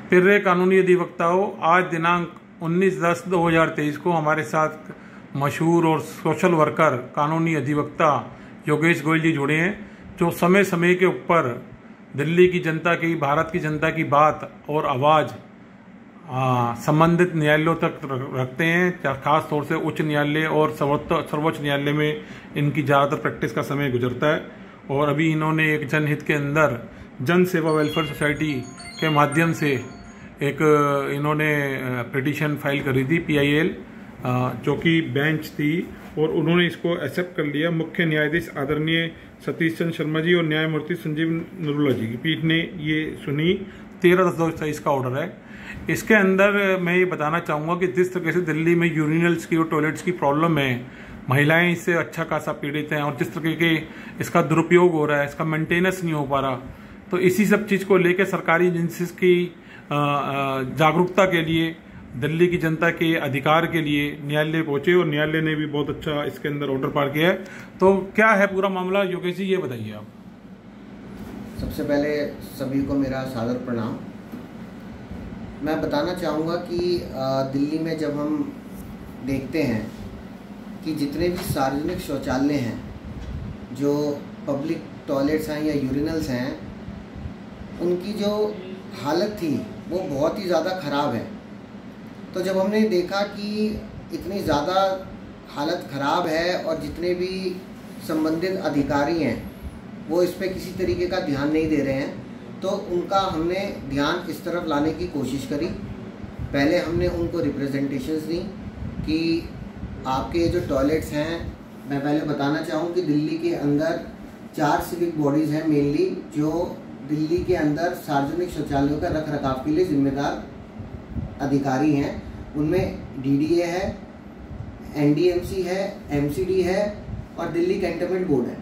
प्रिय कानूनी अधिवक्ताओं, आज दिनांक 19/10/2023 को हमारे साथ मशहूर और सोशल वर्कर कानूनी अधिवक्ता योगेश गोयल जी जुड़े हैं, जो समय समय के ऊपर दिल्ली की जनता की, भारत की जनता की बात और आवाज़ संबंधित न्यायालयों तक रखते हैं। खास तौर से उच्च न्यायालय और सर्वोच्च न्यायालय में इनकी ज़्यादातर प्रैक्टिस का समय गुजरता है। और अभी इन्होंने एक जनहित के अंदर जन सेवा वेलफेयर सोसाइटी के माध्यम से एक इन्होंने पिटीशन फाइल करी थी, PIL, जो कि बेंच थी, और उन्होंने इसको एक्सेप्ट कर लिया। मुख्य न्यायाधीश आदरणीय सतीश चंद्र शर्मा जी और न्यायमूर्ति संजीव नरूला जी की पीठ ने ये सुनी। 13/10/2023 का ऑर्डर है। इसके अंदर मैं ये बताना चाहूँगा कि जिस तरह से दिल्ली में यूरिनल्स की और टॉयलेट्स की प्रॉब्लम है, महिलाएं इससे अच्छा खासा पीड़ित हैं, और जिस तरह के इसका दुरुपयोग हो रहा है, इसका मेंटेनेंस नहीं हो पा रहा, तो इसी सब चीज़ को लेकर सरकारी एजेंसीज की जागरूकता के लिए, दिल्ली की जनता के अधिकार के लिए न्यायालय पहुंचे, और न्यायालय ने भी बहुत अच्छा इसके अंदर ऑर्डर पार किया है। तो क्या है पूरा मामला, योगेश जी ये बताइए आप। सबसे पहले सभी को मेरा सादर प्रणाम। मैं बताना चाहूँगा कि दिल्ली में जब हम देखते हैं कि जितने भी सार्वजनिक शौचालय हैं, जो पब्लिक टॉयलेट्स हैं या यूरिनल्स हैं, उनकी जो हालत थी वो बहुत ही ज़्यादा ख़राब है। तो जब हमने देखा कि इतनी ज़्यादा हालत ख़राब है और जितने भी संबंधित अधिकारी हैं वो इस पर किसी तरीके का ध्यान नहीं दे रहे हैं, तो उनका हमने ध्यान इस तरफ लाने की कोशिश करी। पहले हमने उनको रिप्रेजेंटेशंस दी कि आपके जो टॉयलेट्स हैं, मैं पहले बताना चाहूँ कि दिल्ली के अंदर 4 सिविक बॉडीज़ हैं मेनली, जो दिल्ली के अंदर सार्वजनिक शौचालयों का रख रखाव के लिए जिम्मेदार अधिकारी हैं। उनमें DDA है, NDMC है, MCD है और दिल्ली कैंटनमेंट बोर्ड है।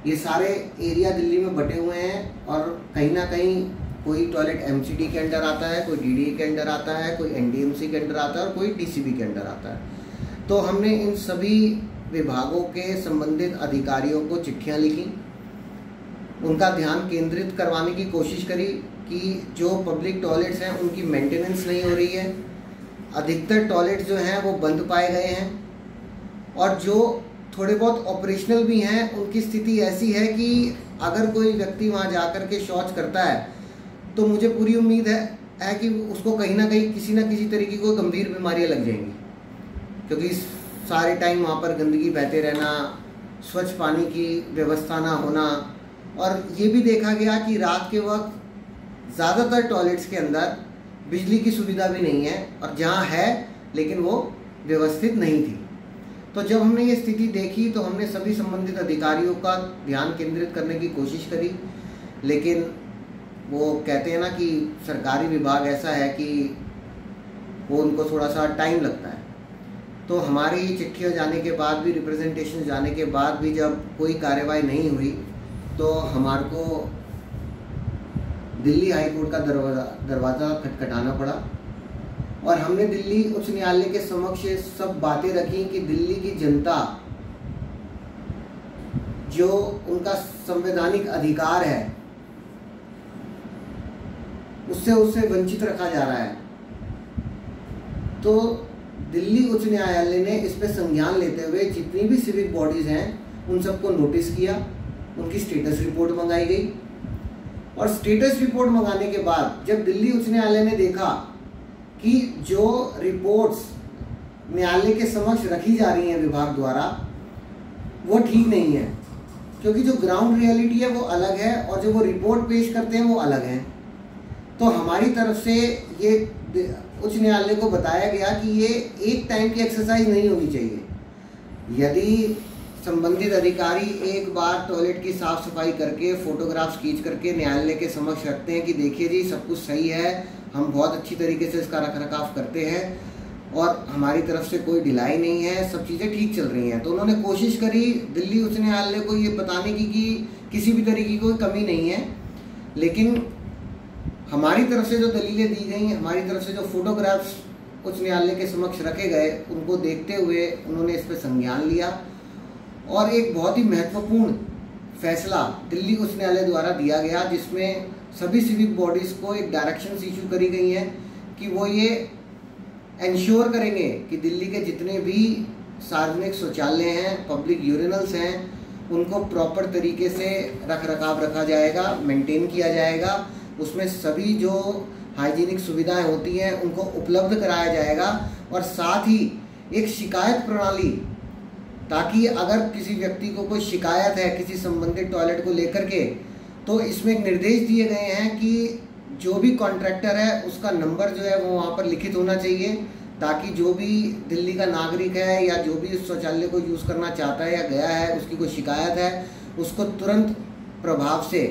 ये सारे एरिया दिल्ली में बटे हुए हैं, और कहीं ना कहीं कोई टॉयलेट MCD के अंडर आता है, कोई DDA के अंडर आता है, कोई NDMC के अंडर आता है और कोई DCB के अंडर आता है। तो हमने इन सभी विभागों के संबंधित अधिकारियों को चिट्ठियाँ लिखी, उनका ध्यान केंद्रित करवाने की कोशिश करी कि जो पब्लिक टॉयलेट्स हैं उनकी मेंटेनेंस नहीं हो रही है। अधिकतर टॉयलेट्स जो हैं वो बंद पाए गए हैं, और जो थोड़े बहुत ऑपरेशनल भी हैं उनकी स्थिति ऐसी है कि अगर कोई व्यक्ति वहाँ जाकर के शौच करता है तो मुझे पूरी उम्मीद है कि उसको कहीं ना कहीं किसी न किसी तरीके को गंभीर बीमारियाँ लग जाएंगी, क्योंकि सारे टाइम वहाँ पर गंदगी बहते रहना, स्वच्छ पानी की व्यवस्था ना होना, और ये भी देखा गया कि रात के वक्त ज़्यादातर टॉयलेट्स के अंदर बिजली की सुविधा भी नहीं है, और जहाँ है लेकिन वो व्यवस्थित नहीं थी। तो जब हमने ये स्थिति देखी तो हमने सभी संबंधित अधिकारियों का ध्यान केंद्रित करने की कोशिश करी, लेकिन वो कहते हैं ना कि सरकारी विभाग ऐसा है कि वो उनको थोड़ा सा टाइम लगता है। तो हमारी चिट्ठियाँ जाने के बाद भी, रिप्रेजेंटेशन जाने के बाद भी जब कोई कार्यवाही नहीं हुई, तो हमारे को दिल्ली हाई कोर्ट का दरवाज़ा खटखटाना पड़ा, और हमने दिल्ली उच्च न्यायालय के समक्ष सब बातें रखी कि दिल्ली की जनता, जो उनका संवैधानिक अधिकार है, उससे वंचित रखा जा रहा है। तो दिल्ली उच्च न्यायालय ने इस पर संज्ञान लेते हुए जितनी भी सिविक बॉडीज हैं उन सबको नोटिस किया, उनकी स्टेटस रिपोर्ट मंगाई गई, और स्टेटस रिपोर्ट मंगाने के बाद जब दिल्ली उच्च न्यायालय ने देखा कि जो रिपोर्ट्स न्यायालय के समक्ष रखी जा रही हैं विभाग द्वारा, वो ठीक नहीं है, क्योंकि जो ग्राउंड रियलिटी है वो अलग है और जो वो रिपोर्ट पेश करते हैं वो अलग है। तो हमारी तरफ से ये उच्च न्यायालय को बताया गया कि ये एक टाइम की एक्सरसाइज नहीं होनी चाहिए। यदि संबंधित अधिकारी एक बार टॉयलेट की साफ सफाई करके फोटोग्राफ्स खींच करके न्यायालय के समक्ष रखते हैं कि देखिए जी सब कुछ सही है, हम बहुत अच्छी तरीके से इसका रखरखाव करते हैं और हमारी तरफ से कोई ढिलाई नहीं है, सब चीज़ें ठीक चल रही हैं, तो उन्होंने कोशिश करी दिल्ली उच्च न्यायालय को ये बताने की कि किसी भी तरीके की कोई कमी नहीं है। लेकिन हमारी तरफ से जो दलीलें दी गई, हमारी तरफ से जो फोटोग्राफ्स उच्च न्यायालय के समक्ष रखे गए, उनको देखते हुए उन्होंने इस पर संज्ञान लिया और एक बहुत ही महत्वपूर्ण फैसला दिल्ली उच्च न्यायालय द्वारा दिया गया, जिसमें सभी सिविक बॉडीज को एक डायरेक्शंस इशू करी गई हैं कि वो ये इंश्योर करेंगे कि दिल्ली के जितने भी सार्वजनिक शौचालय हैं, पब्लिक यूरिनल्स हैं, उनको प्रॉपर तरीके से रखरखाव रखा जाएगा, मेंटेन किया जाएगा, उसमें सभी जो हाइजीनिक सुविधाएं होती हैं उनको उपलब्ध कराया जाएगा, और साथ ही एक शिकायत प्रणाली, ताकि अगर किसी व्यक्ति को कोई शिकायत है किसी संबंधित टॉयलेट को लेकर के, तो इसमें एक निर्देश दिए गए हैं कि जो भी कॉन्ट्रैक्टर है उसका नंबर जो है वो वहाँ पर लिखित होना चाहिए, ताकि जो भी दिल्ली का नागरिक है या जो भी उस शौचालय को यूज़ करना चाहता है या गया है, उसकी कोई शिकायत है, उसको तुरंत प्रभाव से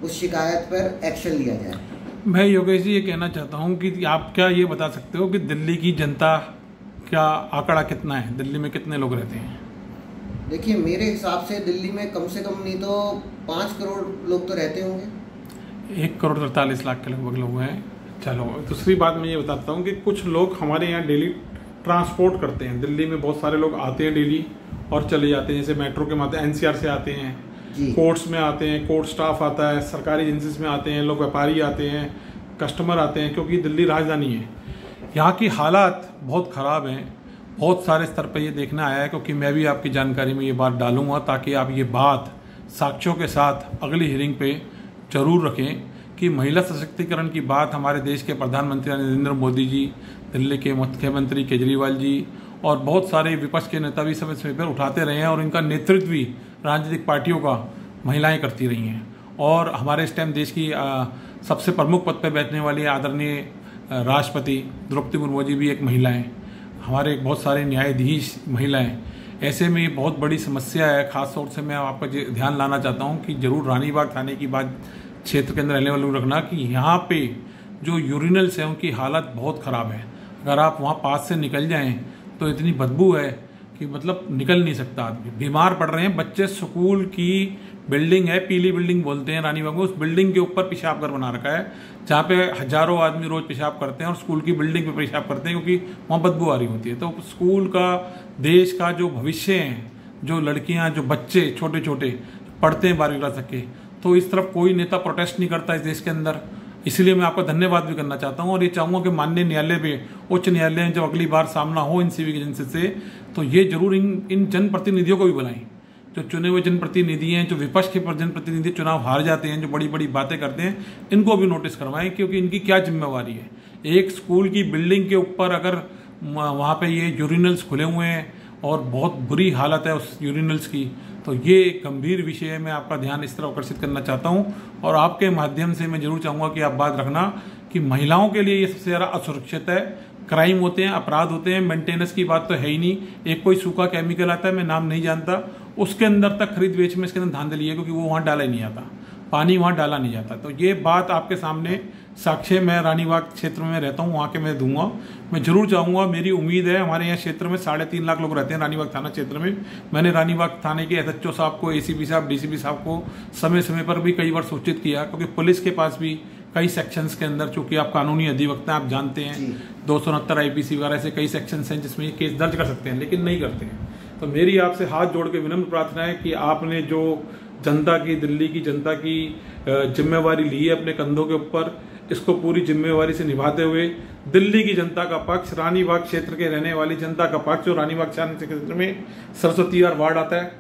उस शिकायत पर एक्शन लिया जाए। मैं योगेश जी ये कहना चाहता हूँ कि आप क्या ये बता सकते हो कि दिल्ली की जनता क्या आंकड़ा कितना है, दिल्ली में कितने लोग रहते हैं? देखिए, मेरे हिसाब से दिल्ली में कम से कम नहीं तो 5 करोड़ लोग तो रहते होंगे। 1,43,00,000 के लगभग लोग हैं। चलो, दूसरी बात मैं ये बताता हूँ कि कुछ लोग हमारे यहाँ डेली ट्रांसपोर्ट करते हैं। दिल्ली में बहुत सारे लोग आते हैं डेली और चले जाते हैं, जैसे मेट्रो के माध्यम एनसीआर से आते हैं, कोर्ट्स में आते हैं, कोर्ट स्टाफ आता है, सरकारी एजेंसीज में आते हैं, लोग व्यापारी आते हैं, कस्टमर आते हैं, क्योंकि दिल्ली राजधानी है। यहाँ की हालात बहुत ख़राब हैं, बहुत सारे स्तर पर ये देखना आया है, क्योंकि मैं भी आपकी जानकारी में ये बात डालूंगा ताकि आप ये बात साक्ष्यों के साथ अगली हियरिंग पे जरूर रखें कि महिला सशक्तिकरण की बात हमारे देश के प्रधानमंत्री नरेंद्र मोदी जी, दिल्ली के मुख्यमंत्री केजरीवाल जी और बहुत सारे विपक्ष के नेता भी समय समय पर उठाते रहे हैं, और इनका नेतृत्व भी राजनीतिक पार्टियों का महिलाएं करती रही हैं। और हमारे इस टाइम देश की सबसे प्रमुख पद पर बैठने वाली आदरणीय राष्ट्रपति द्रौपदी मुर्मू जी भी एक महिला हैं, हमारे बहुत सारे न्यायाधीश महिलाएं। ऐसे में ये बहुत बड़ी समस्या है। खास तौर से मैं आपका ध्यान लाना चाहता हूँ कि जरूर रानीबाग थाने की बात क्षेत्र के अंदर रहने वाले लोग रखना कि यहाँ पे जो यूरिनल्स हैं उनकी हालत बहुत ख़राब है। अगर आप वहाँ पास से निकल जाएं तो इतनी बदबू है कि मतलब निकल नहीं सकता आदमी, बीमार पड़ रहे हैं बच्चे। स्कूल की बिल्डिंग है, पीली बिल्डिंग बोलते हैं रानीबाग में, उस बिल्डिंग के ऊपर पेशाब घर बना रखा है जहाँ पे हजारों आदमी रोज पेशाब करते हैं और स्कूल की बिल्डिंग पे पेशाब करते हैं, क्योंकि वहाँ बदबू आ रही होती है। तो स्कूल का, देश का जो भविष्य है, जो लड़कियाँ, जो बच्चे छोटे छोटे पढ़ते हैं 12वीं क्लास तक के, तो इस तरफ कोई नेता प्रोटेस्ट नहीं करता इस देश के अंदर। इसलिए मैं आपका धन्यवाद भी करना चाहता हूँ और ये चाहूँगा कि माननीय न्यायालय में, उच्च न्यायालय में जब अगली बार सामना हो इन सिविक एजेंसी से, तो ये जरूर इन जनप्रतिनिधियों को भी बुलाएं, जो चुने हुए जनप्रतिनिधि हैं, जो विपक्ष के जनप्रतिनिधि चुनाव हार जाते हैं, जो बड़ी बड़ी बातें करते हैं, इनको भी नोटिस करवाएं, क्योंकि इनकी क्या जिम्मेवारी है। एक स्कूल की बिल्डिंग के ऊपर अगर वहाँ पे ये यूरिनल्स खुले हुए हैं और बहुत बुरी हालत है उस यूरिनल्स की, तो ये एक गंभीर विषय है। मैं आपका ध्यान इस तरफ आकर्षित करना चाहता हूँ और आपके माध्यम से मैं जरूर चाहूँगा कि आप बात रखना कि महिलाओं के लिए ये सबसे ज़्यादा असुरक्षित है। क्राइम होते हैं, अपराध होते हैं, मेंटेनेंस की बात तो है ही नहीं। एक कोई सूखा केमिकल आता है, मैं नाम नहीं जानता, उसके अंदर तक खरीद बेच में इसके अंदर धांधली है, क्योंकि वो वहाँ डाला ही नहीं आता, पानी वहाँ डाला नहीं जाता। तो ये बात आपके सामने साक्ष्य, मैं रानीबाग क्षेत्र में रहता हूँ, वहाँ के मैं दूंगा। मैं जरूर चाहूँगा, मेरी उम्मीद है, हमारे यहाँ क्षेत्र में 3.5 लाख लोग रहते हैं रानीबाग थाना क्षेत्र में। मैंने रानीबाग थाने के SHO साहब को, ACP साहब, DCP साहब को समय समय पर भी कई बार सूचित किया, क्योंकि पुलिस के पास भी कई सेक्शंस के अंदर, चूंकि आप कानूनी अधिवक्ता आप जानते हैं, 269 IPC वगैरह ऐसे कई सेक्शंस हैं जिसमें ये केस दर्ज कर सकते हैं, लेकिन नहीं करते हैं। तो मेरी आपसे हाथ जोड़ के विनम्र प्रार्थना है कि आपने जो जनता की, दिल्ली की जनता की जिम्मेवारी ली है अपने कंधों के ऊपर, इसको पूरी जिम्मेवारी से निभाते हुए दिल्ली की जनता का पक्ष, रानीबाग क्षेत्र के रहने वाली जनता का पक्ष, जो रानीबाग क्षेत्र में सरस्वती वार्ड आता है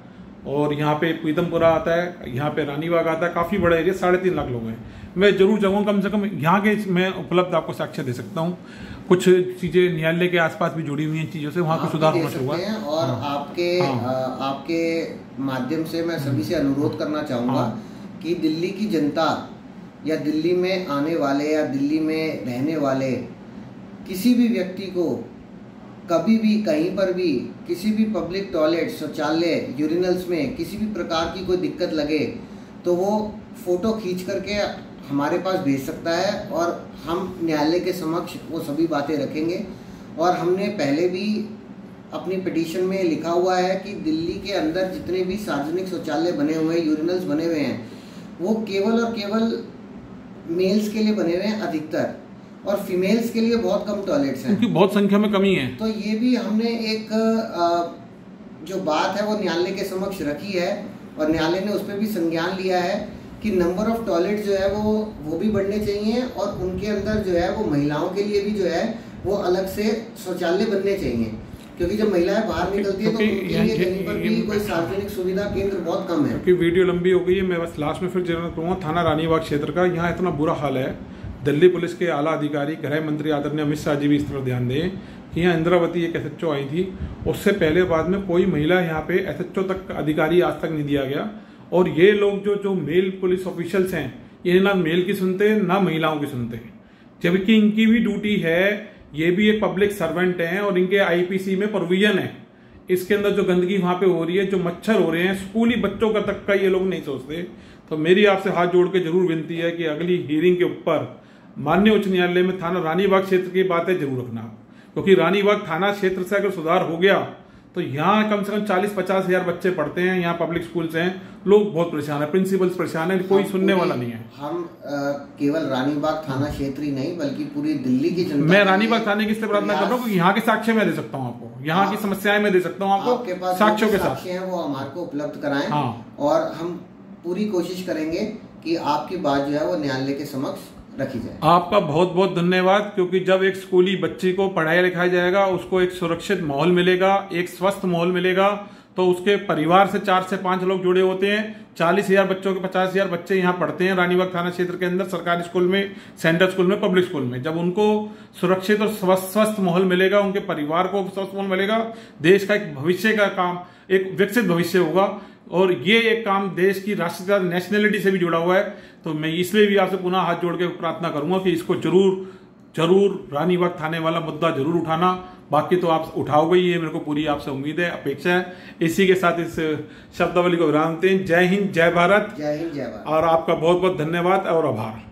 और यहाँ पे पीतमपुरा आता है, यहाँ पे रानीबाग आता है, काफी बड़ा एरिया, 3.5 लाख लोग हैं। मैं जरूर चाहूँगा कम से कम यहाँ के मैं उपलब्ध आपको साक्ष्य दे सकता हूँ। कुछ चीजें न्यायालय के आसपास भी जुड़ी हुई हैं चीजों से, वहाँ पे सुधार होना चाहिए। और आपके माध्यम से मैं सभी से अनुरोध करना चाहूँगा कि दिल्ली की जनता या दिल्ली में आने वाले या दिल्ली में रहने वाले किसी भी व्यक्ति को कभी भी, कहीं पर भी, किसी भी पब्लिक टॉयलेट, शौचालय, यूरिनल्स में किसी भी प्रकार की कोई दिक्कत लगे तो वो फोटो खींच करके हमारे पास भेज सकता है और हम न्यायालय के समक्ष वो सभी बातें रखेंगे। और हमने पहले भी अपनी पिटीशन में लिखा हुआ है कि दिल्ली के अंदर जितने भी सार्वजनिक शौचालय बने हुए हैं, यूरिनल्स बने हुए हैं, वो केवल और केवल मेल्स के लिए बने हुए हैं अधिकतर, और फीमेल्स के लिए बहुत कम टॉयलेट्स हैं, क्योंकि बहुत संख्या में कमी है। तो ये भी हमने एक जो बात है वो न्यायालय के समक्ष रखी है और न्यायालय ने उस पर भी संज्ञान लिया है कि नंबर ऑफ टॉयलेट जो है वो भी बढ़ने चाहिए, और उनके अंदर जो है वो महिलाओं के लिए भी जो है वो अलग से शौचालय बनने चाहिए, क्योंकि जब महिलाएं बाहर निकलती है तो उनके लिए कहीं पर भी कोई सार्वजनिक सुविधा केंद्र बहुत कम है। क्योंकि वीडियो लंबी हो गई है, मैं बस लास्ट में फिर जरूरत करूँगा थाना रानीबाग क्षेत्र का। यहाँ इतना बुरा हाल है, दिल्ली पुलिस के आला अधिकारी, गृह मंत्री आदरणीय अमित शाह जी भी इस पर ध्यान दें कि यहाँ इंद्रावती एक SHO आई थी, उससे पहले बाद में कोई महिला यहाँ पे SHO तक अधिकारी आज तक नहीं दिया गया। और ये लोग जो मेल पुलिस ऑफिशियल्स हैं, ये ना मेल की सुनते ना महिलाओं की सुनते, जबकि इनकी भी ड्यूटी है, ये भी एक पब्लिक सर्वेंट हैं और इनके IPC में प्रोविजन है। इसके अंदर जो गंदगी वहां पे हो रही है, जो मच्छर हो रहे हैं, स्कूली बच्चों का तक का ये लोग नहीं सोचते। तो मेरी आपसे हाथ जोड़ के जरूर विनती है कि अगली हियरिंग के ऊपर माननीय उच्च न्यायालय में थाना रानीबाग क्षेत्र की बातें जरूर रखना, क्योंकि रानीबाग थाना क्षेत्र से अगर सुधार हो गया तो यहाँ कम से कम 40-50 हजार बच्चे पढ़ते हैं, यहाँ पब्लिक स्कूल्स हैं, लोग बहुत परेशान है, प्रिंसिपल्स परेशान है, कोई सुनने वाला नहीं है। हम केवल रानीबाग थाना क्षेत्र ही नहीं बल्कि पूरी दिल्ली की जनता, मैं रानीबाग थाने की इसलिए प्रार्थना कर रहा हूँ, यहाँ के साक्ष्य मैं दे सकता हूँ आपको, यहाँ की समस्याएं मैं दे सकता हूँ आपको, आपके पास साक्ष्यों के साथ साक्ष्य हैं वो हमारे को उपलब्ध कराएं। हाँ। और हम पूरी कोशिश करेंगे कि आपकी बात जो है वो न्यायालय के समक्ष रखी जाए। आपका बहुत बहुत धन्यवाद, क्योंकि जब एक स्कूली बच्ची को पढ़ाया लिखाया जाएगा, उसको एक सुरक्षित माहौल मिलेगा, एक स्वस्थ माहौल मिलेगा, तो उसके परिवार से 4 से 5 लोग जुड़े होते हैं। 40,000 बच्चों के 50,000 बच्चे यहाँ पढ़ते हैं रानीबाग थाना क्षेत्र के अंदर, सरकारी स्कूल में, सेंट्रल स्कूल में, पब्लिक स्कूल में। जब उनको सुरक्षित और स्वस्थ माहौल मिलेगा, उनके परिवार को स्वस्थ माहौल मिलेगा, देश का एक भविष्य का काम, एक विकसित भविष्य होगा। और ये एक काम देश की राष्ट्रीयता, नेशनलिटी से भी जुड़ा हुआ है। तो मैं इसलिए भी आपसे पुनः हाथ जोड़ के प्रार्थना करूंगा कि इसको जरूर रानीबाग थाने वाला मुद्दा जरूर उठाना। बाकी तो आप उठाओगे, ये मेरे को पूरी आपसे उम्मीद है, अपेक्षा है। इसी के साथ इस शब्दावली को विराम दें। जय हिंद, जय भारत। जय हिंद, जय भारत। और आपका बहुत बहुत धन्यवाद और आभार।